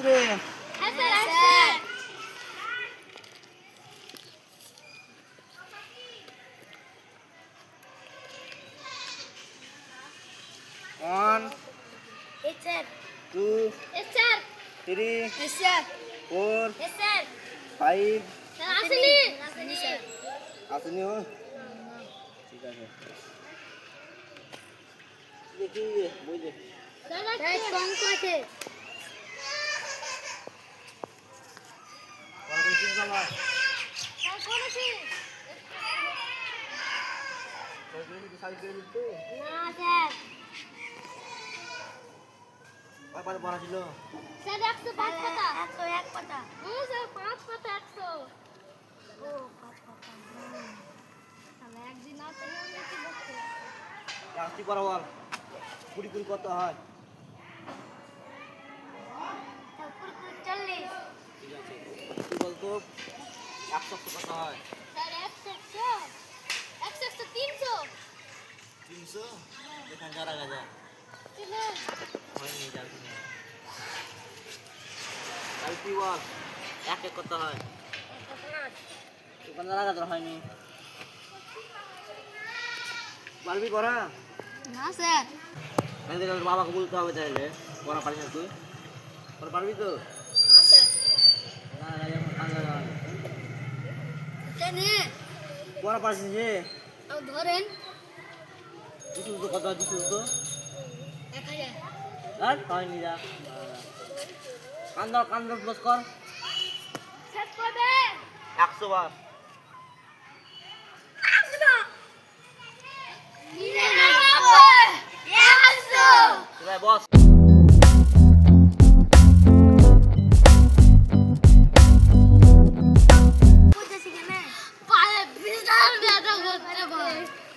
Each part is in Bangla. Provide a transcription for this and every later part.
রে? হ্যাঁ sir. 1 Yes sir. 2 Yes sir. 3 Yes sir. 4 Yes sir. 5 আসেনি স্যার। আসেনি ও ঠিক আছে দেখি বই দে স্যার কম আছে। পড়া করছিস বাবা স্যার কোন আছে? তোর কি সাইজ করে দিতে না স্যার। কয়বার পড়া ছিল স্যার 105 পাতা। 101 পাতা। স্যার 5 পাতা 100। ও 5 পাতা। তাহলে একদিন না পেলে আমি কি বলতে? আসছি পড়া বল কুড়ি কুড়ি কত হয় স্যার 40। ঠিক আছে তুই বলতো 100 কত হয় স্যার 100 100 300 300 এখানে যারা গাজা কিলো হয়নি জানি না তাহলে তুই বল এক এক কত হয় ওখানে যারা গাজা হয়নি পারবি পড়া না স্যার। তাহলে তোর বাবাকে বলতে হবে তাহলে পড়া পারিস না তুই পড়া পারবি তো না স্যার। না না যেমন কান্দা না জানি পড়া পারিস না যে আও ধরেন দিছুস তো কত দিছুস তো 1000। আর হয়নি যা কান্দা কান্দা বস কর স্যার কবে 100 বার ভাই বস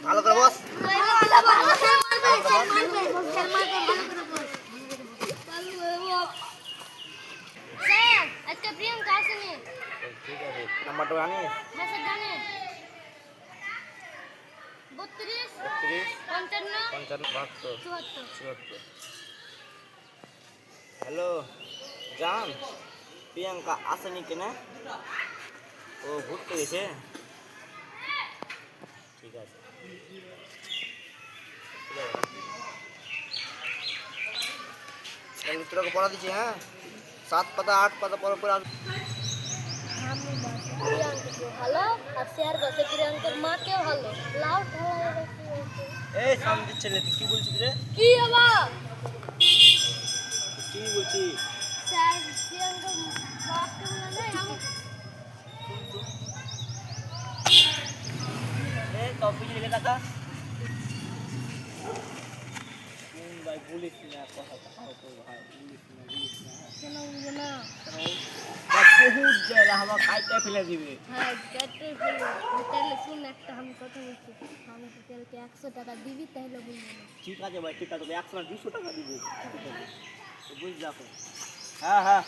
ভালো করে বস ঠিক আছে নাম্বারটা জানিস 32 32 55 55 72 74 74 হ্যালো জান প্রিয়াঙ্কা আসেনি কেন ও ঘুরতে গেছে ঠিক আছে তাহলে তোকে পড়া দিচ্ছি হ্যাঁ 7 পাতা 8 পাতা পর পর ভালো আর স্যার বসে প্রিয়াঙ্কার মাকেও ভালো লাউ ঢালা এই সামনে ছেলে তুই কি বলছিস রে কি হলো কি বলছিস স্যার প্রিয়াঙ্কার মাকে বলে আমি এই কপি লিখে টাকা ভাই পুলিশ না কথা ভাই পুলিশ না কেন বলবো না বহুত জেলা হাওয়া খাইতে ফেলে দিবে হ্যাঁ কেটে ফেলো তাহলে শুন একটা আমি কথা বলছি আমি তো তেলকে 100 টাকা দিবি তাহলে বলবো না ঠিক আছে ভাই ঠিক আছে 100 না 200 টাকা দিব বুঝ যাবে হ্যাঁ হ্যাঁ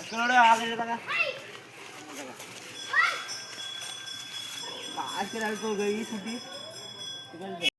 চলো রে আগে টাকা আজকে আর তো গই ছুটি ঠিক আছে